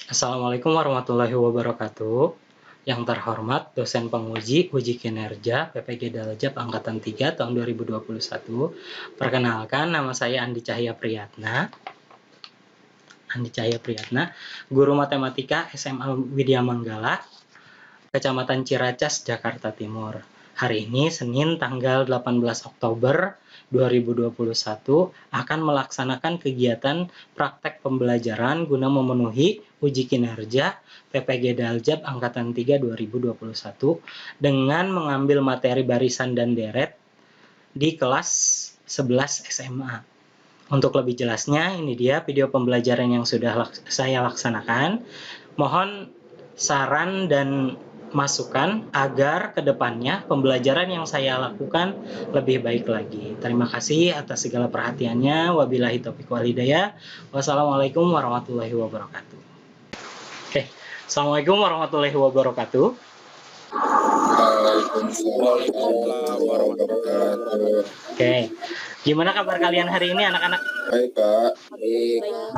Assalamualaikum warahmatullahi wabarakatuh. Yang terhormat dosen penguji uji kinerja PPG Daljab Angkatan 3 tahun 2021. Perkenalkan, nama saya Andi Cahya Priyatna. Guru Matematika SMA Widya Manggala, Kecamatan Ciracas, Jakarta Timur. Hari ini Senin tanggal 18 Oktober 2021 akan melaksanakan kegiatan praktek pembelajaran guna memenuhi uji kinerja PPG Daljab Angkatan 3 2021 dengan mengambil materi barisan dan deret di kelas 11 SMA. Untuk lebih jelasnya, ini dia video pembelajaran yang sudah saya laksanakan. Mohon saran dan masukan agar kedepannya pembelajaran yang saya lakukan lebih baik lagi. Terima kasih atas segala perhatiannya. Wabillahi taufiq wal hidayah. Wassalamualaikum warahmatullahi wabarakatuh. Oke, Assalamualaikum warahmatullahi wabarakatuh. Waalaikumsalam warahmatullahi wabarakatuh. Oke, gimana kabar kalian hari ini anak-anak? Baik, Pak.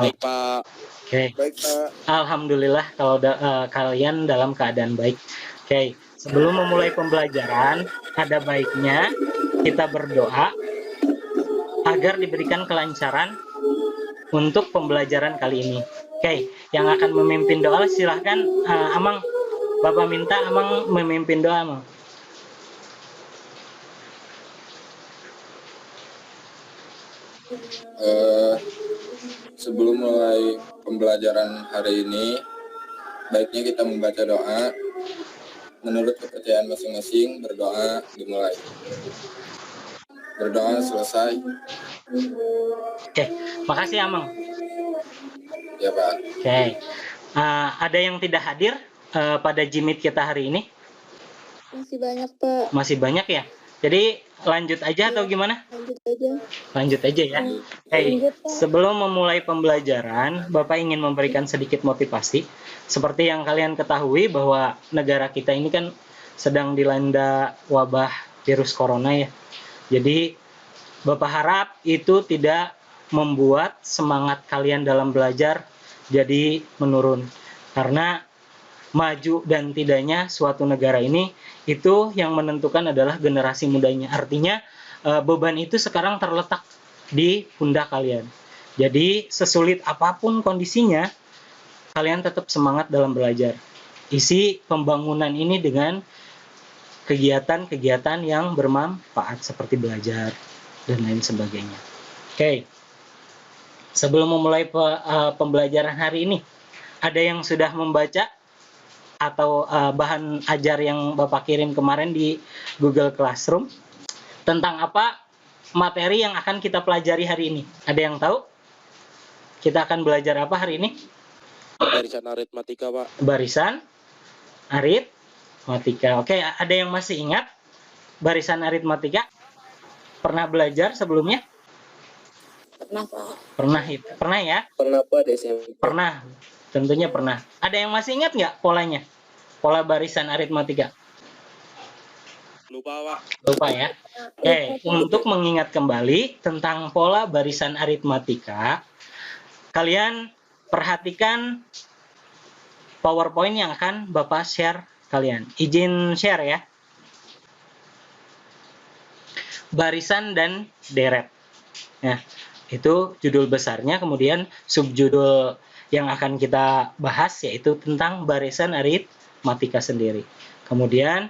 Baik, Pak. Oke. Baik, Pak. Alhamdulillah kalau kalian dalam keadaan baik. Oke, sebelum memulai pembelajaran, ada baiknya kita berdoa agar diberikan kelancaran untuk pembelajaran kali ini. Oke, yang akan memimpin doa silahkan Amang. Bapak minta Amang memimpin doa, Amang. Sebelum mulai pembelajaran hari ini, baiknya kita membaca doa. Menurut kepercayaan masing-masing, berdoa dimulai. Berdoa selesai. Oke, makasih Amang. Ya, Pak. Oke, ada yang tidak hadir pada Jimit kita hari ini? Masih banyak, Pak. Masih banyak ya? Jadi lanjut aja atau gimana? Lanjut aja ya. Sebelum memulai pembelajaran, Bapak ingin memberikan sedikit motivasi. Seperti yang kalian ketahui bahwa negara kita ini kan sedang dilanda wabah virus corona ya. Jadi Bapak harap itu tidak membuat semangat kalian dalam belajar jadi menurun. Karena maju dan tidaknya suatu negara ini itu yang menentukan adalah generasi mudanya. Artinya beban itu sekarang terletak di pundak kalian. Jadi sesulit apapun kondisinya, kalian tetap semangat dalam belajar. Isi pembangunan ini dengan kegiatan-kegiatan yang bermanfaat seperti belajar dan lain sebagainya. Oke. Sebelum memulai pembelajaran hari ini, ada yang sudah membaca atau bahan ajar yang Bapak kirim kemarin di Google Classroom tentang apa materi yang akan kita pelajari hari ini? Ada yang tahu? Kita akan belajar apa hari ini? Barisan aritmatika, Pak. Barisan aritmatika. Oke, ada yang masih ingat barisan aritmatika? Pernah belajar sebelumnya? Pernah, Pak. Pernah ya? Pernah, Pak, di SMP. Pernah. Tentunya pernah. Ada yang masih ingat nggak polanya? Pola barisan aritmatika? Lupa, Pak. Lupa ya? Oke, untuk mengingat kembali tentang pola barisan aritmatika, kalian perhatikan PowerPoint yang akan Bapak share kalian. Izin share ya. Barisan dan deret. Nah, itu judul besarnya, kemudian subjudul yang akan kita bahas yaitu tentang barisan aritmatika sendiri. Kemudian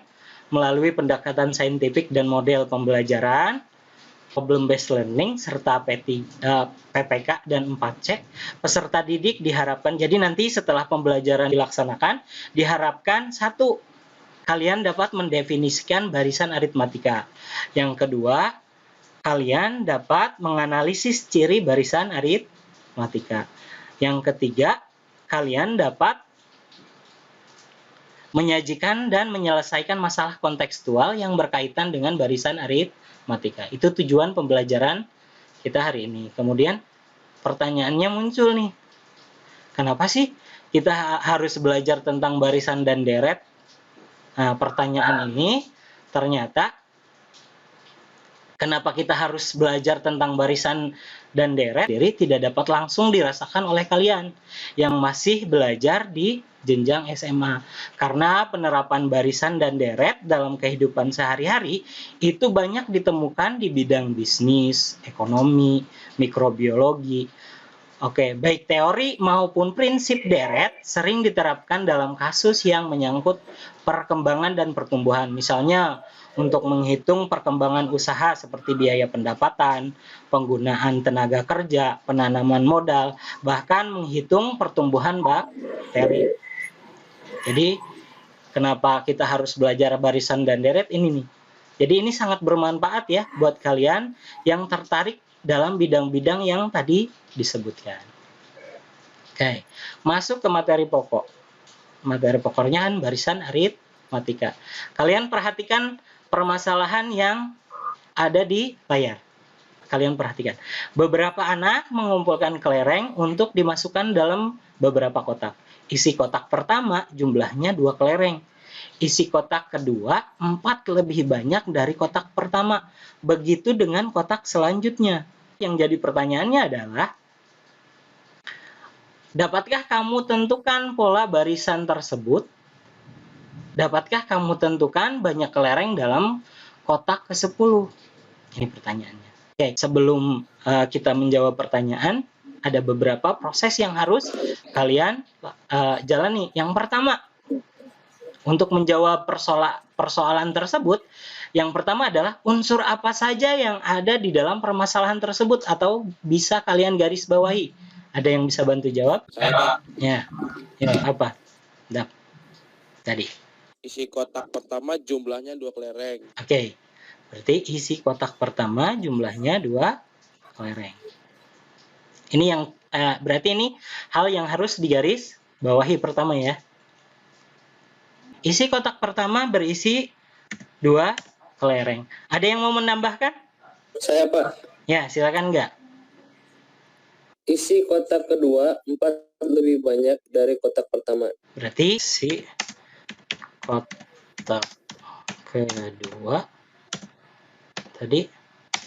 melalui pendekatan saintifik dan model pembelajaran, problem based learning serta PPK dan 4C, peserta didik diharapkan, jadi nanti setelah pembelajaran dilaksanakan, diharapkan satu, kalian dapat mendefinisikan barisan aritmatika. Yang kedua, kalian dapat menganalisis ciri barisan aritmatika. Yang ketiga, kalian dapat menyajikan dan menyelesaikan masalah kontekstual yang berkaitan dengan barisan aritmatika. Itu tujuan pembelajaran kita hari ini. Kemudian pertanyaannya muncul nih. Kenapa sih kita harus belajar tentang barisan dan deret? Nah, pertanyaan ini ternyata Kenapa kita harus belajar tentang barisan dan deret? Jadi tidak dapat langsung dirasakan oleh kalian yang masih belajar di jenjang SMA. Karena penerapan barisan dan deret dalam kehidupan sehari-hari itu banyak ditemukan di bidang bisnis, ekonomi, mikrobiologi. Oke, baik teori maupun prinsip deret sering diterapkan dalam kasus yang menyangkut perkembangan dan pertumbuhan. Misalnya, untuk menghitung perkembangan usaha seperti biaya pendapatan, penggunaan tenaga kerja, penanaman modal, bahkan menghitung pertumbuhan bakteri. Jadi, kenapa kita harus belajar barisan dan deret ini nih? Jadi ini sangat bermanfaat ya buat kalian yang tertarik dalam bidang-bidang yang tadi disebutkan. Oke, masuk ke materi pokok. Materi pokoknya kan barisan aritmatika. Kalian perhatikan permasalahan yang ada di layar. Kalian perhatikan. Beberapa anak mengumpulkan kelereng untuk dimasukkan dalam beberapa kotak. Isi kotak pertama jumlahnya 2 kelereng. Isi kotak kedua 4 lebih banyak dari kotak pertama. Begitu dengan kotak selanjutnya. Yang jadi pertanyaannya adalah, dapatkah kamu tentukan pola barisan tersebut? Dapatkah kamu tentukan banyak kelereng dalam kotak ke-10? Ini pertanyaannya. Oke, sebelum kita menjawab pertanyaan, ada beberapa proses yang harus kalian jalani. Yang pertama, untuk menjawab persoalan tersebut, yang pertama adalah unsur apa saja yang ada di dalam permasalahan tersebut atau bisa kalian garis bawahi. Ada yang bisa bantu jawab? Saya Ya apa? Tadi. isi kotak pertama jumlahnya 2 kelereng. Oke, berarti isi kotak pertama jumlahnya 2 kelereng. Ini yang berarti ini hal yang harus digaris bawahi pertama ya. Isi kotak pertama berisi 2 kelereng. Ada yang mau menambahkan? Saya Pak, Ya, silakan enggak. isi kotak kedua 4 lebih banyak dari kotak pertama. Berarti isi kotak kedua tadi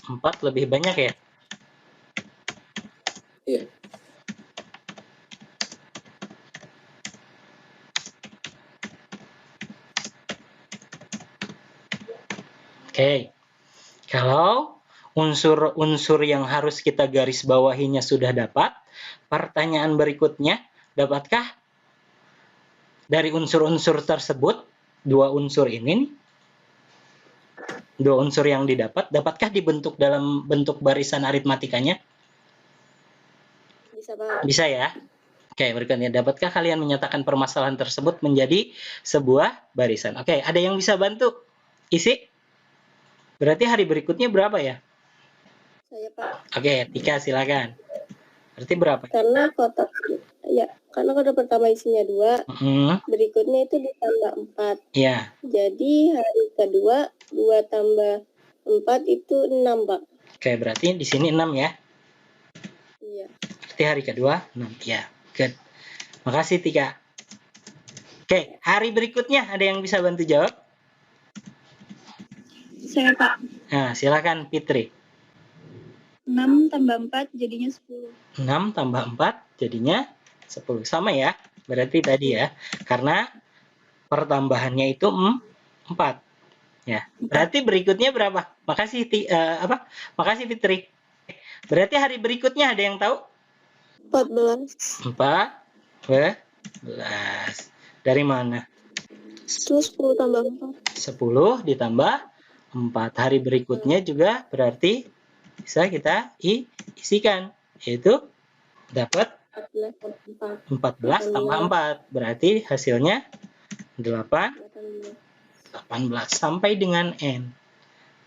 4 lebih banyak ya? Iya. Oke. Kalau unsur-unsur yang harus kita garis bawahinya sudah dapat, pertanyaan berikutnya, dapatkah dari unsur-unsur tersebut, 2 unsur ini, 2 unsur yang didapat, dapatkah dibentuk dalam bentuk barisan aritmatikanya? Bisa, Pak. Bisa ya? Oke, berikutnya, dapatkah kalian menyatakan permasalahan tersebut menjadi sebuah barisan? Oke, ada yang bisa bantu isi? Berarti hari berikutnya berapa ya? Saya, Pak. Oke, Tika silakan. Berarti berapa? Karena kotak pertama isinya 2, berikutnya itu ditambah 4. Ya, Jadi hari kedua 2 tambah 4 itu 6, Pak. oke, berarti di sini 6 ya. Iya. Berarti hari kedua 6. Ya, good. Makasih Tika. Oke, hari berikutnya ada yang bisa bantu jawab? Saya Pak, Nah, silakan Fitri. 6 tambah 4 jadinya 10. 6 tambah 4 jadinya 10. Sama ya, berarti tadi ya. Karena pertambahannya itu 4. Ya, berarti berikutnya berapa? Makasih Makasih Fitri. Berarti hari berikutnya ada yang tahu? 14. 14. Dari mana? Itu 10 tambah 4. 10 ditambah 4. Hari berikutnya juga berarti bisa kita isikan, yaitu dapat 14 tambah 4. Berarti hasilnya 18 sampai dengan N.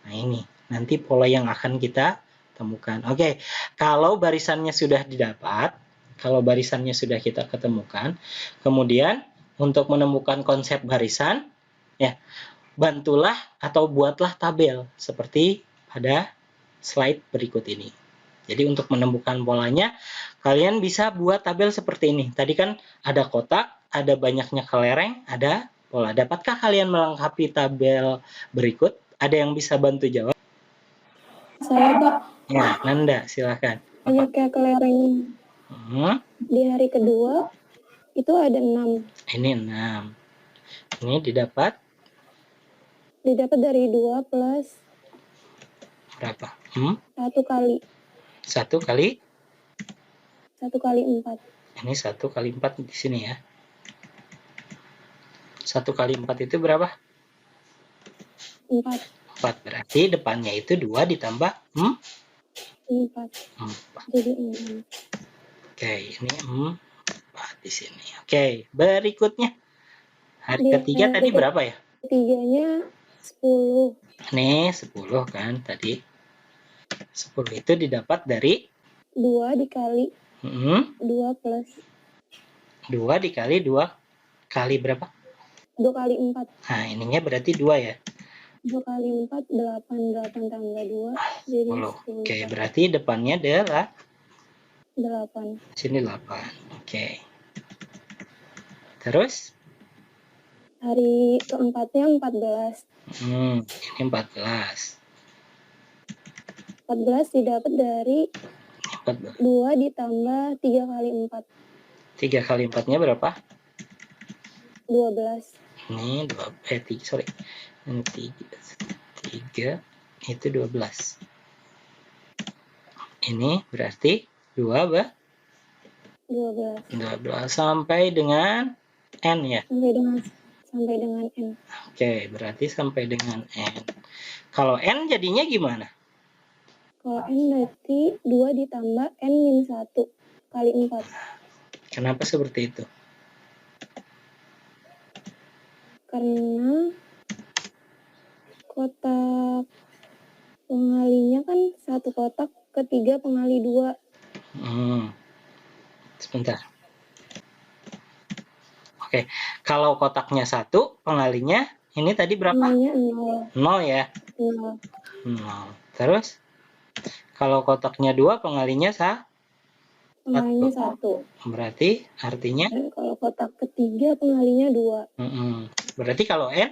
Nah ini, nanti pola yang akan kita temukan. Oke, kalau barisannya sudah didapat, kalau barisannya sudah kita ketemukan, kemudian untuk menemukan konsep barisan, ya, bantulah atau buatlah tabel seperti pada slide berikut ini. Jadi untuk menemukan polanya, kalian bisa buat tabel seperti ini. Tadi kan ada kotak, ada banyaknya kelereng, ada pola. Dapatkah kalian melengkapi tabel berikut? Ada yang bisa bantu jawab? Saya Pak, Ya, Nanda, silakan. banyaknya kelereng Hmm, di hari kedua itu ada 6. ini 6. Ini didapat Didapat dari 2 plus berapa? 1 kali 1 kali 4. ini 1 kali 4 di sini ya. 1 kali 4 itu berapa? 4. 4. Berarti depannya itu 2 ditambah 4. 4. Jadi 6. Oke, ini 4 di sini. Oke, berikutnya. Hari Di ketiga hari tadi berapa ya? ketiganya 10. Nih, 10 kan tadi. 10 itu didapat dari 2 dikali 2 plus 2 dikali 2 kali berapa? 2 kali 4. Nah, ininya berarti 2 ya. 2 kali 4, 8. 8 tambah 2, jadi 10. 10. Oke, berarti depannya adalah 8. sini 8. Oke. Terus? Hari keempatnya 14. Ini 14. 14 didapat dari 14. 2 ditambah 3 kali 4. 3 kali 4-nya berapa? 12. Ini 3, sorry. Ini 3 itu 12. Ini berarti 12 sampai dengan N ya. Sampai dengan N. Oke, berarti sampai dengan N. Kalau N jadinya gimana? Kalau N berarti 2 ditambah N min 1 kali 4. Kenapa seperti itu? Karena kotak pengalinya kan 1 kotak ketiga pengali 2. Sebentar. Oke, kalau kotaknya 1, pengalinya ini tadi berapa? Pengalinya 0 ya? 0. 0. Terus, kalau kotaknya 2, pengalinya Pengalinya 1. Berarti artinya? Dan kalau kotak ketiga pengalinya 2. Berarti kalau N?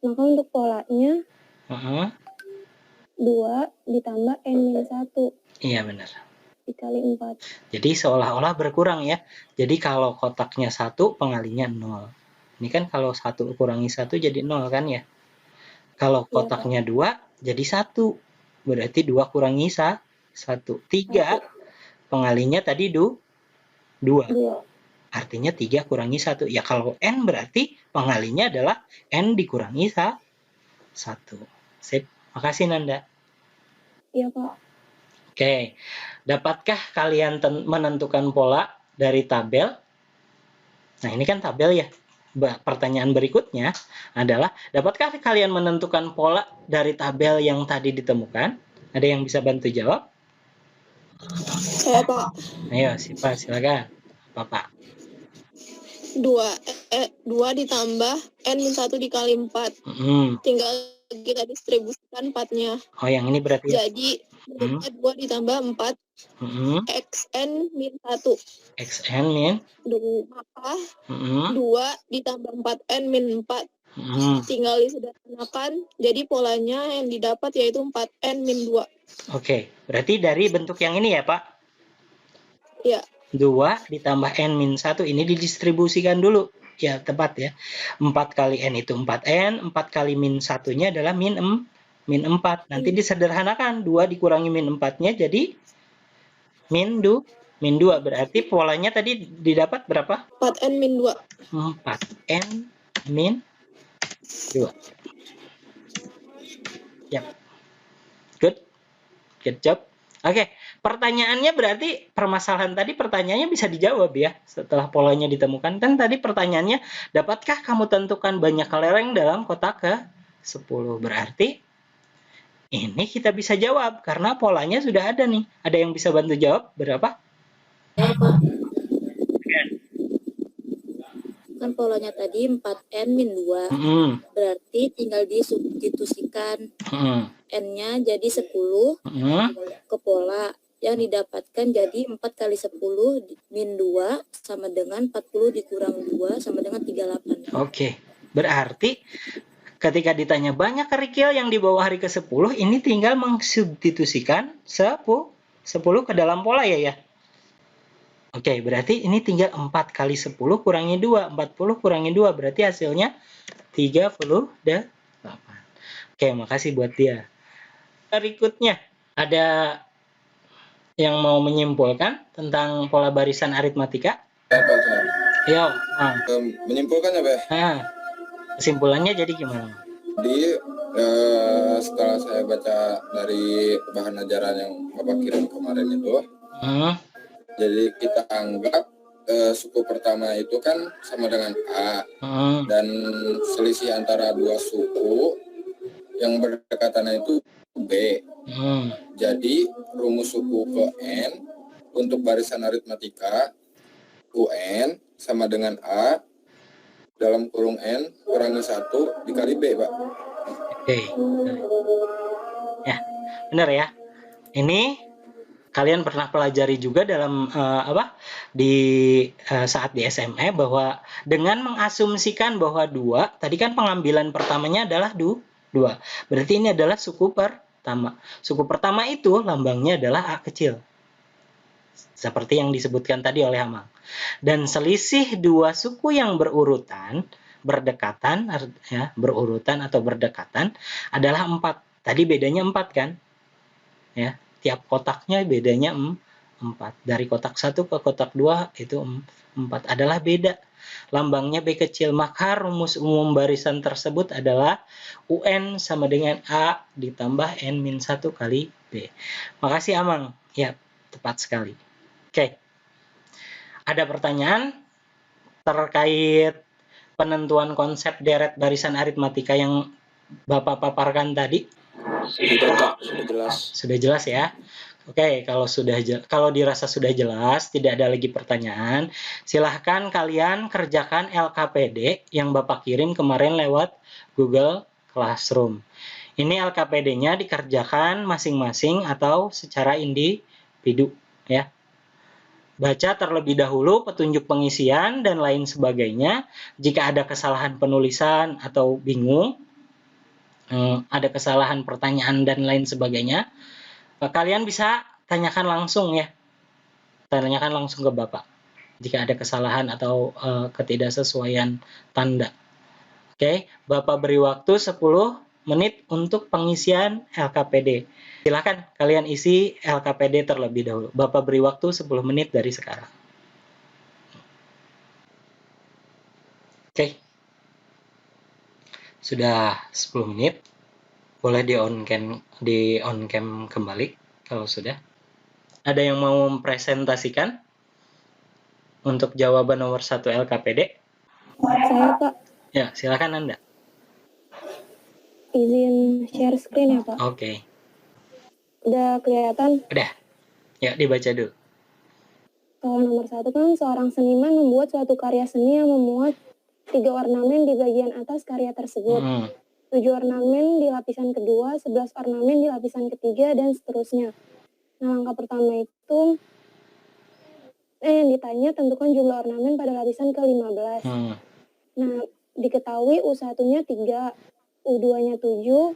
Maka untuk polanya 2 ditambah N min 1. Iya benar. Dikali 4. Jadi seolah-olah berkurang ya. Jadi kalau kotaknya 1, pengalinya 0. Ini kan kalau 1 kurangi 1 jadi 0 kan ya. Kalau kotaknya 2 jadi 1. Berarti 2 kurangi 1. 3 pengalinya tadi 2. Artinya 3 kurangi 1. Ya kalau N berarti pengalinya adalah N dikurangi 1. Sip. Makasih Nanda. Iya Pak. Oke, dapatkah kalian menentukan pola dari tabel? Nah, ini kan tabel ya. Pertanyaan berikutnya adalah, dapatkah kalian menentukan pola dari tabel yang tadi ditemukan? Ada yang bisa bantu jawab? Saya Pak. Ayo, silakan. Bapak. 2 ditambah N min 1 dikali 4. Tinggal kita distribusikan 4-nya. Oh, yang ini berarti ya? Jadi 2 ditambah 4 XN min 1. XN min? Maka 2 ditambah 4N min 4. Tinggal disederhanakan. Jadi polanya yang didapat yaitu 4N min 2. Oke, berarti dari bentuk yang ini ya Pak? Ya. 2 ditambah N min 1 ini didistribusikan dulu. Ya, tepat ya. 4 kali N itu 4N, 4 kali min 1-nya adalah min 4. Nanti disederhanakan, 2 dikurangi min 4-nya jadi min 2. Berarti polanya tadi didapat berapa? 4N min 2. 4N min 2. Yap. Good job. Oke, pertanyaannya berarti permasalahan tadi pertanyaannya bisa dijawab ya setelah polanya ditemukan. Kan tadi pertanyaannya, dapatkah kamu tentukan banyak kelereng dalam kotak ke-10? Berarti ini kita bisa jawab karena polanya sudah ada nih. Ada yang bisa bantu jawab berapa? Kan polanya tadi 4N min 2. Berarti tinggal disubstitusikan. N-nya jadi 10 ke pola. Yang didapatkan jadi 4 kali 10 min 2 sama dengan 40 dikurang 2 sama dengan 38. Oke, berarti Ketika ditanya banyak kerikil yang di bawah hari ke-10, ini tinggal mensubstitusikan 10 ke dalam pola ya. Oke, berarti ini tinggal 4 kali 10 kurangi 2. 40 kurangi 2, berarti hasilnya 38. Oke, makasih buat dia. Berikutnya, ada yang mau menyimpulkan tentang pola barisan aritmatika? Yo, menyimpulkan apa ya? Kesimpulannya jadi gimana? Jadi setelah saya baca dari bahan ajaran yang Bapak kirim kemarin itu, jadi kita anggap suku pertama itu kan sama dengan A, dan selisih antara dua suku yang berdekatan itu B. Jadi rumus suku ke N untuk barisan aritmatika UN sama dengan A dalam kurung N kurangi 1 dikali B, Pak. Oke. Ya, benar ya. Ini kalian pernah pelajari juga dalam saat di SME bahwa dengan mengasumsikan bahwa 2, tadi kan pengambilan pertamanya adalah 2. Berarti ini adalah suku pertama. Suku pertama itu lambangnya adalah A kecil. Seperti yang disebutkan tadi oleh Amang. Dan selisih 2 suku yang berdekatan adalah 4. Tadi bedanya 4 kan? Ya. Tiap kotaknya bedanya 4. Dari kotak 1 ke kotak 2 itu 4 adalah beda. Lambangnya B kecil. Maka rumus umum barisan tersebut adalah UN sama dengan A ditambah N-1 kali B. Makasih Amang. Ya, tepat sekali. Oke. Ada pertanyaan terkait penentuan konsep deret barisan aritmatika yang Bapak paparkan tadi? Sudah jelas. Sudah jelas ya. Oke, kalau dirasa sudah jelas, tidak ada lagi pertanyaan, silahkan kalian kerjakan LKPD yang Bapak kirim kemarin lewat Google Classroom. Ini LKPD-nya dikerjakan masing-masing atau secara individu ya. Baca terlebih dahulu petunjuk pengisian dan lain sebagainya. Jika ada kesalahan penulisan atau bingung, ada kesalahan pertanyaan dan lain sebagainya, kalian bisa tanyakan langsung ya. Tanyakan langsung ke Bapak jika ada kesalahan atau ketidaksesuaian tanda. Oke, Bapak beri waktu 10 menit untuk pengisian LKPD. Silakan kalian isi LKPD terlebih dahulu. Bapak beri waktu 10 menit dari sekarang. Oke. Sudah 10 menit. Boleh di on cam kembali kalau sudah. Ada yang mau mempresentasikan untuk jawaban nomor 1 LKPD? Saya, Pak. Ya, silakan Anda. Izin share screen ya, Pak. Oke. Udah kelihatan? Udah. Ya, dibaca dulu. Kalau nomor 1 kan seorang seniman membuat suatu karya seni yang memuat 3 ornamen di bagian atas karya tersebut. 7 ornamen di lapisan kedua, 11 ornamen di lapisan ketiga, dan seterusnya. Nah, langkah pertama itu yang ditanya tentukan jumlah ornamen pada lapisan ke-15. Nah, diketahui U1-nya 3, U2-nya 7,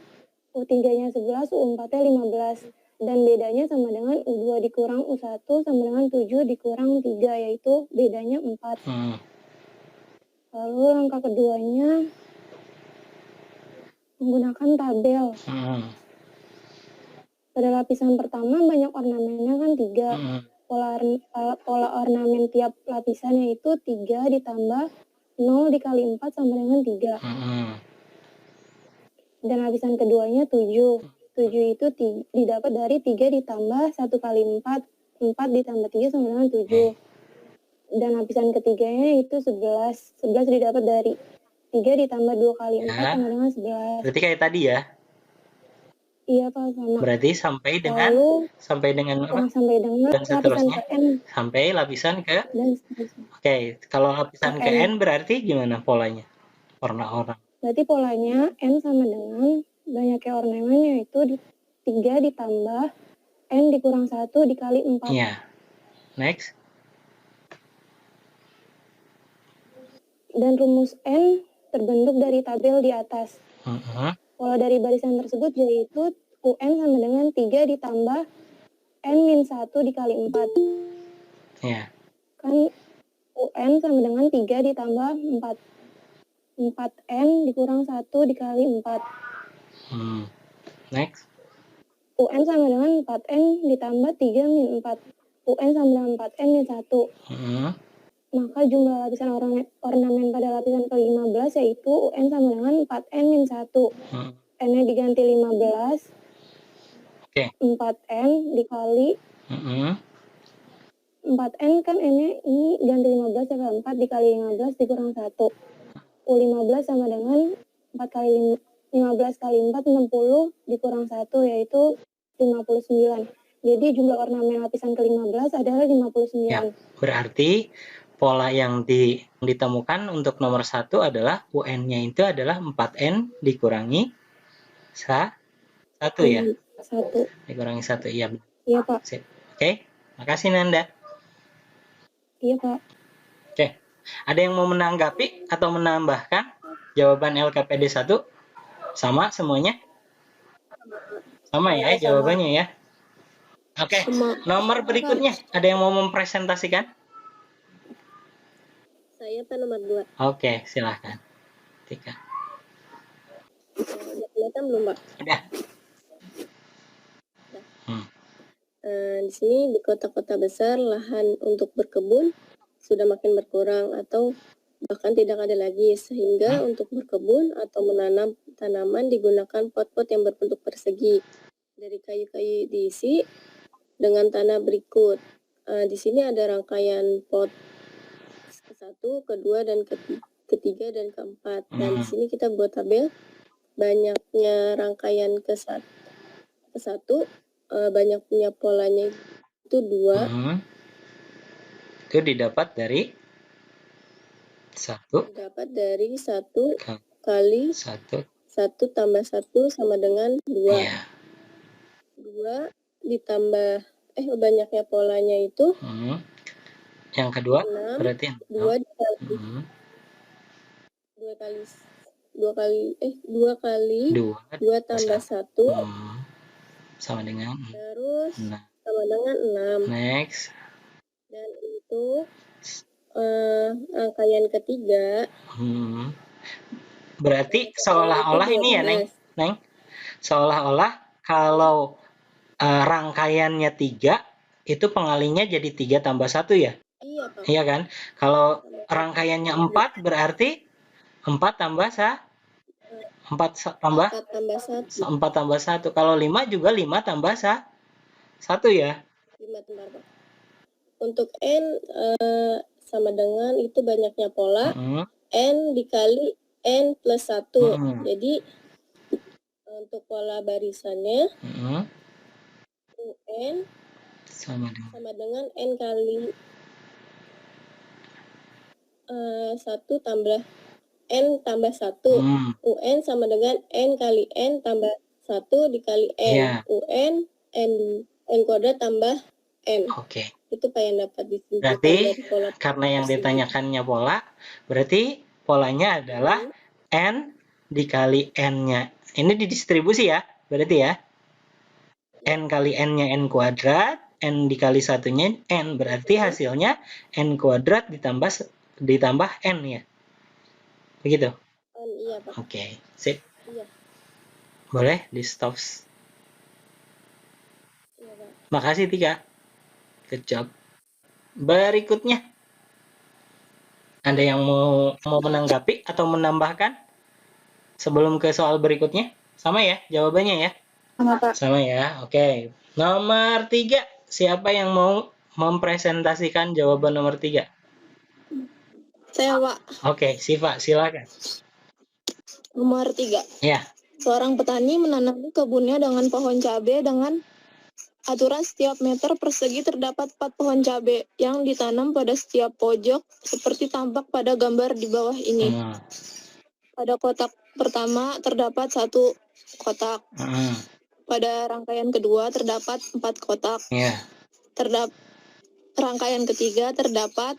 U3-nya 11, U4-nya 15. Dan bedanya sama dengan U2 dikurang U1 sama dengan 7 dikurang 3, yaitu bedanya 4. Lalu langkah keduanya menggunakan tabel. Pada lapisan pertama banyak ornamennya kan 3. Pola ornamen tiap lapisan yaitu 3 ditambah 0 dikali 4 sama dengan 3. Dan lapisan keduanya 7. 7 itu didapat dari 3 ditambah 1 kali 4. 4 ditambah 3 sama dengan 7. Dan lapisan ketiganya itu 11. 11 didapat dari 3 ditambah 2 kali 4 sama dengan 11. Berarti kayak tadi ya? Iya, Pak, sama. Berarti sampai dengan apa? Sampai dengan dan seterusnya? Lapisan ke N. Sampai lapisan ke? Dan seterusnya. Oke, kalau lapisan ke N berarti gimana polanya? Warna-warna. Berarti polanya N sama dengan banyaknya ornamen yaitu 3 ditambah N dikurang 1 dikali 4. Iya. Next. Dan rumus N terbentuk dari tabel di atas. Pola dari barisan tersebut yaitu UN sama dengan 3 ditambah N-1 dikali 4. Ya. Kan UN sama dengan 3 ditambah 4. 4N dikurang 1 dikali 4. Next. UN sama dengan 4N ditambah 3 min 4. UN sama dengan 4N min 1. Maka jumlah lapisan ornamen pada lapisan ke-15 yaitu UN sama dengan 4N min 1. N-nya diganti 15. 4N dikali 4N kan N-nya ini ganti 15 ya, 4 dikali 15 dikurang 1. U15 sama dengan 4 kali 15 kali 4 60 dikurang 1 yaitu 59. Jadi jumlah ornamen lapisan ke-15 adalah 59. Ya, berarti pola yang ditemukan untuk nomor 1 adalah UN-nya itu adalah 4N dikurangi 1 ya? 1. Dikurangi 1, iya. Iya, Pak. Sip. Oke, makasih Nanda. Iya, Pak. Oke, ada yang mau menanggapi atau menambahkan jawaban LKPD 1? Sama semuanya? Sama ya jawabannya ya? Oke, nomor berikutnya. Ada yang mau mempresentasikan? Saya Pak nomor 2. Oke, silahkan. 3. Udah kelihatan belum Pak? Udah. Di sini di kota-kota besar lahan untuk berkebun sudah makin berkurang atau bahkan tidak ada lagi, sehingga untuk berkebun atau menanam tanaman digunakan pot-pot yang berbentuk persegi dari kayu-kayu diisi dengan tanah berikut. Di sini ada rangkaian pot ke-1, kedua dan ketiga dan keempat. Dan di sini kita buat tabel banyaknya rangkaian ke-1, banyak punya polanya itu 2. Itu didapat dari 1. Dapat dari 1 kali 1 tambah 1 sama dengan 2. Iya. 2 ditambah banyaknya polanya itu. Yang kedua 6, berarti 2 dikali 2 tambah 1 sama dengan terus sama dengan 6. Next. Dan untuk rangkaian ketiga berarti seolah-olah ini ya Neng, seolah-olah kalau rangkaiannya 3 itu pengalinya jadi 3 tambah 1 ya? Iya Pak. Iya kan? Kalau rangkaiannya 4 berarti 4 tambah 4 tambah 1. Kalau 5 juga 5 tambah 1 ya? 5 tambah Pak. Untuk N sama dengan itu banyaknya pola. N dikali N plus 1. Jadi untuk pola barisannya UN sama dengan N kali 1 tambah N tambah 1. UN sama dengan N kali N tambah 1 dikali N. Yeah. UN N kuadrat tambah N. Oke. Itu Pak yang dapat disimpulkan berarti dari pola karena yang ditanyakannya pola, berarti polanya adalah N dikali N-nya. Ini didistribusi ya, berarti ya. N kali N-nya N kuadrat, N dikali 1-nya N. Berarti hasilnya N kuadrat ditambah N ya. Begitu? Iya Pak. Oke, sip. Iya. Boleh di stop. Iya Pak. Makasih Tika. Good job. Berikutnya. Ada yang mau menanggapi atau menambahkan sebelum ke soal berikutnya? Sama ya jawabannya ya? Sama Pak. Sama ya, oke. Nomor 3, siapa yang mau mempresentasikan jawaban nomor 3? Saya Pak. Oke, Siva, silakan. Nomor 3. Ya. Seorang petani menanami kebunnya dengan pohon cabai dengan aturan setiap meter persegi terdapat 4 pohon cabai yang ditanam pada setiap pojok seperti tampak pada gambar di bawah ini. Pada kotak pertama terdapat 1 kotak. Pada rangkaian kedua terdapat 4 kotak. Rangkaian ketiga terdapat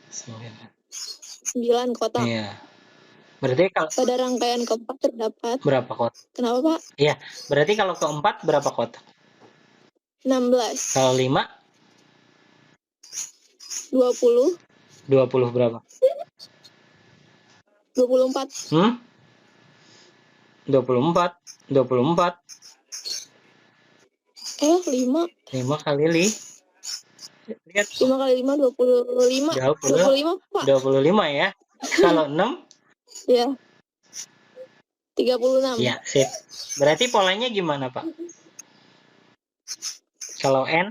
9 kotak. Berarti kalau Pada rangkaian keempat terdapat berapa kotak? Kenapa, Pak? Iya, berarti kalau keempat berapa kotak? 16. Kalau 5? 20. 20 berapa? 24. 24. 24. 5. 5 kali lihat. 5 kali 5, 25. 25, Pak. 25 ya. Kalau 6? Ya. 36. Ya, sip. Berarti polanya gimana, Pak? Kalau N?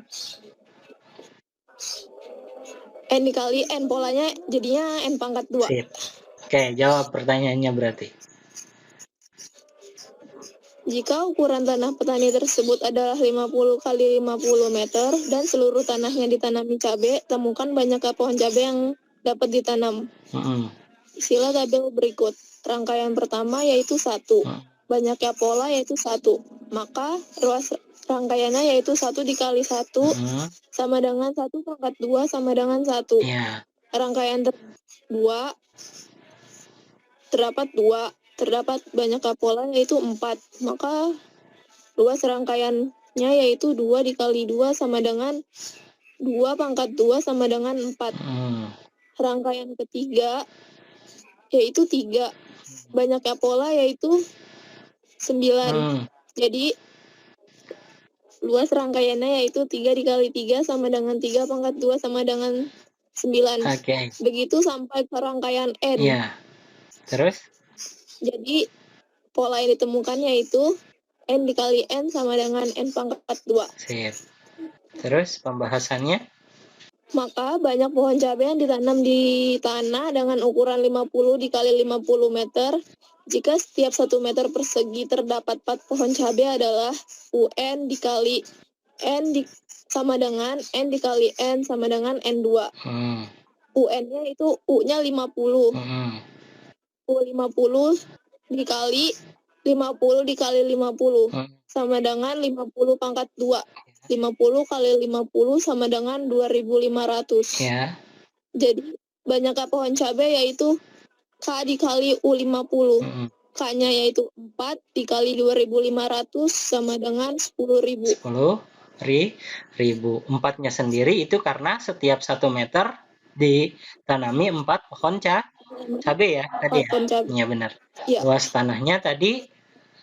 N dikali N, polanya jadinya N pangkat 2. Sip. Oke, jawab pertanyaannya berarti. Jika ukuran tanah petani tersebut adalah 50 kali 50 meter dan seluruh tanahnya ditanami cabai, temukan banyaknya pohon cabai yang dapat ditanam. Sila tabel berikut. Rangkaian pertama yaitu 1. Banyaknya pola yaitu 1. Maka ruas rangkaiannya yaitu 1 dikali 1 sama dengan 1 pangkat 2 sama dengan 1. Yeah. Rangkaian 2 terdapat 2. Terdapat banyaknya pola yaitu 4. Maka luas rangkaiannya yaitu 2 dikali 2 sama dengan 2 pangkat 2 sama dengan 4. Rangkaian ketiga yaitu 3. Banyaknya pola yaitu 9. Jadi luas rangkaiannya yaitu 3 dikali 3 sama dengan 3 pangkat 2 sama dengan 9. Okay. Begitu sampai ke rangkaian N. Yeah. Terus? Jadi pola yang ditemukan yaitu N dikali N sama dengan N pangkat 2. Sip. Terus pembahasannya? Maka banyak pohon cabai yang ditanam di tanah dengan ukuran 50 dikali 50 meter. Jika setiap 1 meter persegi terdapat 4 pohon cabai adalah UN dikali N sama dengan N dikali N sama dengan N2. UN-nya itu U-nya 50. U50 dikali 50 dikali 50 sama dengan 50 pangkat 2. 50 kali 50 sama dengan 2.500. Ya. Jadi banyaknya pohon cabai yaitu K dikali U50. K-nya yaitu 4 dikali 2.500 sama dengan 10.000. 10.000. 4-nya sendiri itu karena setiap 1 meter ditanami 4 pohon cabai ya tadi ya? Iya benar. Ya. Luas tanahnya tadi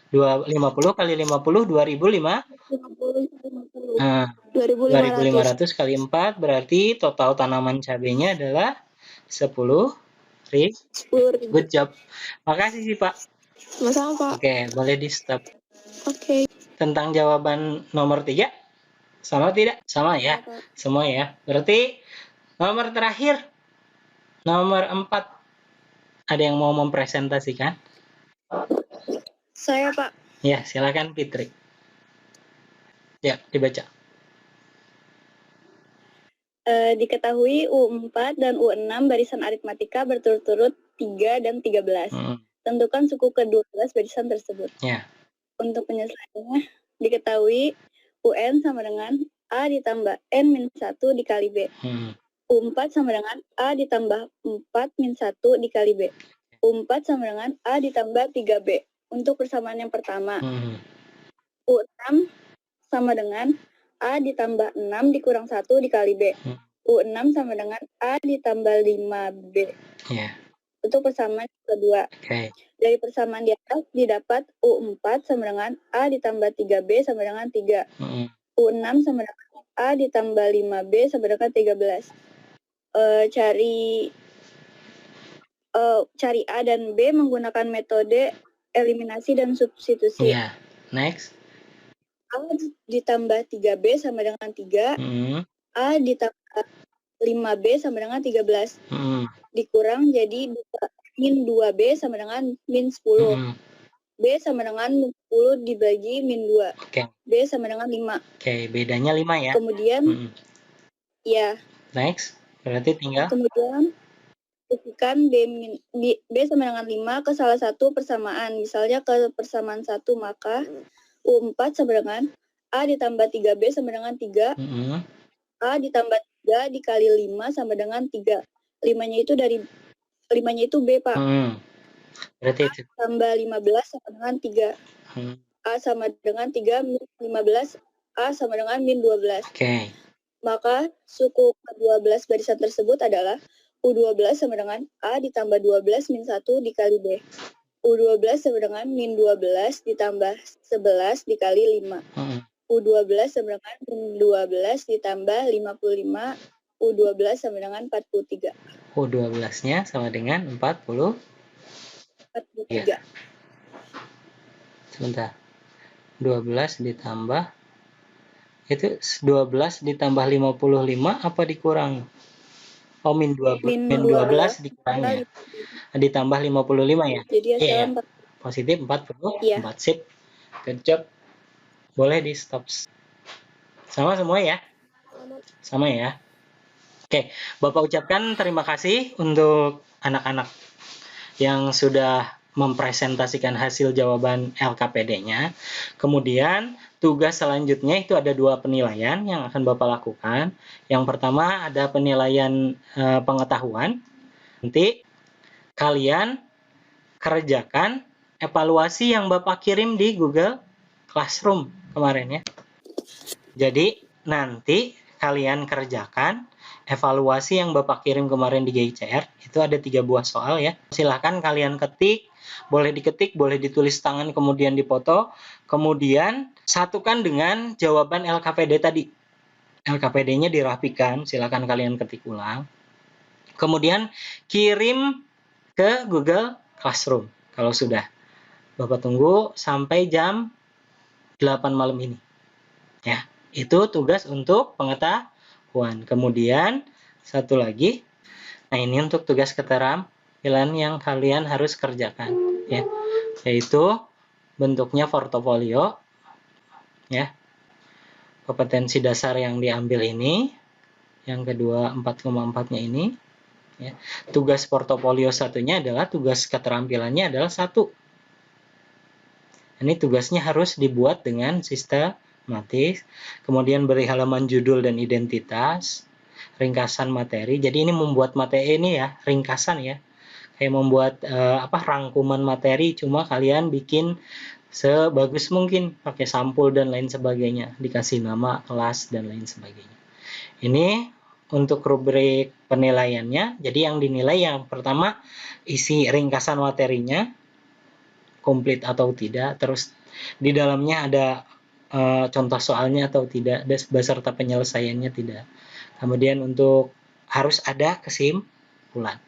50 kali 50 2.500 kali 4 berarti total tanaman cabainya adalah 10.000. Good job. Makasih sih Pak. Sama-sama Pak. Oke, boleh di stop. Oke. Tentang jawaban nomor 3 sama tidak? Sama ya? Semua ya. Berarti nomor terakhir nomor 4 ada yang mau mempresentasikan? Saya, Pak. Ya, silakan Fitri. Ya, dibaca. Diketahui U4 dan U6 barisan aritmatika berturut-turut 3 dan 13. Tentukan suku ke-12 barisan tersebut. Ya. Untuk penyelesaiannya, diketahui UN sama dengan A ditambah N-1 dikali B. U4 sama dengan A ditambah 4-1 dikali B. U4 sama dengan A ditambah 3B. Untuk persamaan yang pertama, U6 sama dengan A ditambah 6 dikurang 1 dikali B. U6 sama dengan A ditambah 5B. Yeah. Untuk persamaan yang kedua. Okay. Dari persamaan di atas didapat U4 sama dengan A ditambah 3B sama dengan 3. U6 sama dengan A ditambah 5B sama dengan 13. Cari A dan B menggunakan metode eliminasi dan substitusi. Yeah. Next. A ditambah 3B sama dengan 3. A ditambah 5B sama dengan 13. Dikurang jadi min 2B sama dengan min 10. B sama dengan min 10 dibagi min 2. Okay. B sama dengan 5. Oke, bedanya 5 ya. Kemudian, ya. Next, berarti tinggal. Kemudian, buktikan B sama dengan 5 ke salah satu persamaan. Misalnya ke persamaan 1, maka U4 sama dengan A ditambah 3B sama dengan 3. A ditambah 3 dikali 5 sama dengan 3. 5-nya itu B, Pak. Berarti itu. Tambah 15 sama dengan 3. A sama dengan 3 min 15. A sama dengan min 12. Oke. Maka suku ke-12 barisan tersebut adalah U12 sama dengan A ditambah 12 min 1 dikali B. U12 sama dengan min 12 ditambah 11 dikali 5. U12 sama dengan min 12 ditambah 55. U12 sama dengan 43. U12-nya sama dengan 43. Ya. Sebentar. 12 ditambah itu 12 ditambah 55 apa dikurang? Oh, min 12 dikurangi ya. Ditambah 55 ya. Jadi ya. Positif 44. Iya. Sip. Good job. Boleh di stop. Sama semua ya? Sama ya. Oke, Bapak ucapkan terima kasih untuk anak-anak yang sudah mempresentasikan hasil jawaban LKPD-nya. Kemudian tugas selanjutnya itu ada 2 penilaian yang akan Bapak lakukan. Yang pertama ada penilaian pengetahuan. Nanti kalian kerjakan evaluasi yang Bapak kirim di Google Classroom kemarin ya. Jadi nanti kalian kerjakan evaluasi yang Bapak kirim kemarin di GICR. Itu ada 3 buah soal ya. Silahkan kalian ketik, boleh diketik, boleh ditulis tangan kemudian dipoto. Kemudian satukan dengan jawaban LKPD tadi. LKPD-nya dirapikan, silahkan kalian ketik ulang. Kemudian kirim ke Google Classroom kalau sudah. Bapak tunggu sampai jam 8 malam ini. Ya, itu tugas untuk pengetahuan. Kemudian satu lagi, nah ini untuk tugas keterampilan yang kalian harus kerjakan ya, yaitu bentuknya portofolio ya. Kompetensi dasar yang diambil ini, yang kedua 4,4-nya ini ya. Tugas portofolio satunya adalah tugas keterampilannya adalah 1. Ini tugasnya harus dibuat dengan sistematis, kemudian beri halaman judul dan identitas, ringkasan materi. Jadi ini membuat materi ini ya, ringkasan ya. Kayak membuat rangkuman materi, cuma kalian bikin sebagus mungkin pakai sampul dan lain sebagainya, dikasih nama, kelas dan lain sebagainya. Ini untuk rubrik penilaiannya. Jadi yang dinilai yang pertama isi ringkasan materinya komplit atau tidak, terus di dalamnya ada contoh soalnya atau tidak, beserta penyelesaiannya tidak. Kemudian untuk harus ada kesimpulan.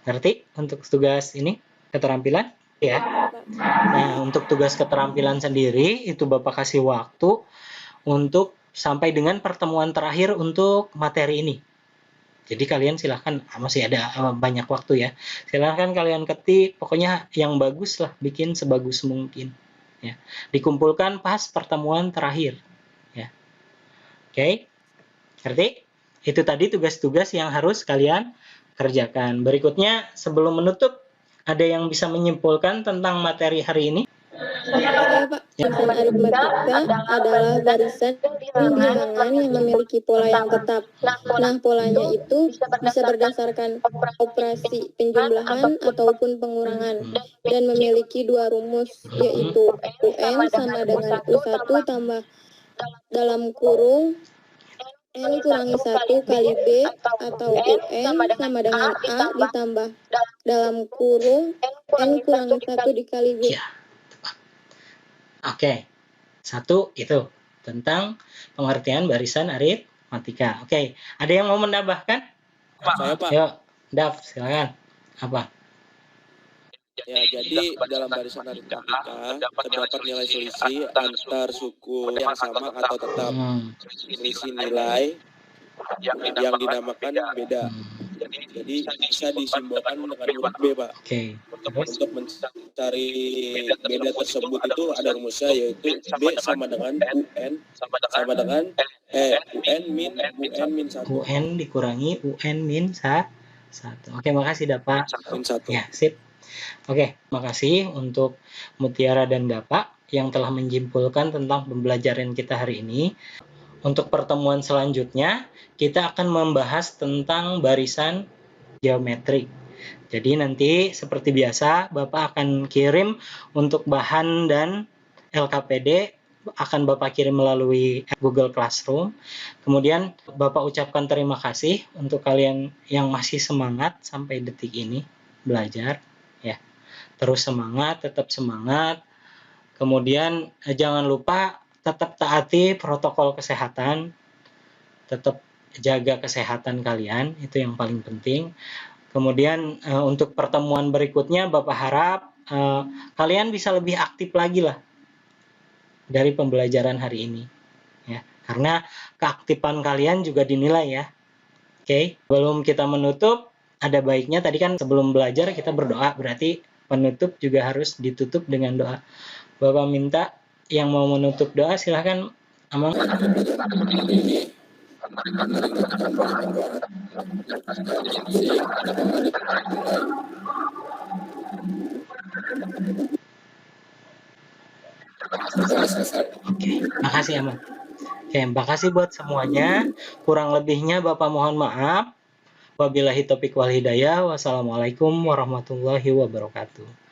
Ngerti untuk tugas ini keterampilan ya? Nah, untuk tugas keterampilan sendiri itu Bapak kasih waktu untuk sampai dengan pertemuan terakhir untuk materi ini. Jadi kalian silahkan, masih ada banyak waktu ya. Silahkan kalian ketik, pokoknya yang bagus lah, bikin sebagus mungkin. Ya. Dikumpulkan pas pertemuan terakhir. Ya. Oke, ngerti? Itu tadi tugas-tugas yang harus kalian kerjakan. Berikutnya, sebelum menutup, ada yang bisa menyimpulkan tentang materi hari ini? Pak, barisan aritmatika adalah barisan bilangan yang memiliki pola yang tetap. Nah, polanya itu bisa berdasarkan operasi penjumlahan ataupun pengurangan dan memiliki 2 rumus, yaitu UN sama dengan U1 tambah dalam kurung N kurangi 1 kali B atau UN sama dengan A ditambah dalam kurung N kurangi 1 dikali B. Ya. Oke, 1 itu tentang pengertian barisan aritmatika. Oke, ada yang mau menambahkan? Saya, Pak. Yuk, Dav, silakan. Apa? Ya, jadi dalam barisan aritmatika terdapat nilai selisih antar suku yang sama atau tetap. Selisih nilai yang dinamakan beda. Jadi bisa disimbolkan dengan huruf B, Pak. Oke. Untuk mencari beda tersebut itu ada rumusnya, yaitu B sama dengan UN sama dengan UN min 1. UN dikurangi UN min 1. Oke, makasih Dapa. Min 1. Ya, sip. Oke, makasih untuk Mutiara dan Dapa yang telah menyimpulkan tentang pembelajaran kita hari ini. Untuk pertemuan selanjutnya, kita akan membahas tentang barisan geometrik. Jadi nanti seperti biasa Bapak akan kirim untuk bahan dan LKPD akan Bapak kirim melalui Google Classroom. Kemudian Bapak ucapkan terima kasih untuk kalian yang masih semangat sampai detik ini belajar ya. Terus semangat, tetap semangat. Kemudian jangan lupa tetap taati protokol kesehatan. Tetap jaga kesehatan kalian, itu yang paling penting. Kemudian untuk pertemuan berikutnya Bapak harap kalian bisa lebih aktif lagi lah dari pembelajaran hari ini ya, karena keaktifan kalian juga dinilai ya. Oke, sebelum kita menutup ada baiknya tadi kan sebelum belajar kita berdoa, berarti penutup juga harus ditutup dengan doa. Bapak minta yang mau menutup doa silahkan Amang. Makasih Amang. Oke, makasih buat semuanya. Kurang lebihnya Bapak mohon maaf. Wabillahi taufiq wal hidayah. Wassalamualaikum warahmatullahi wabarakatuh.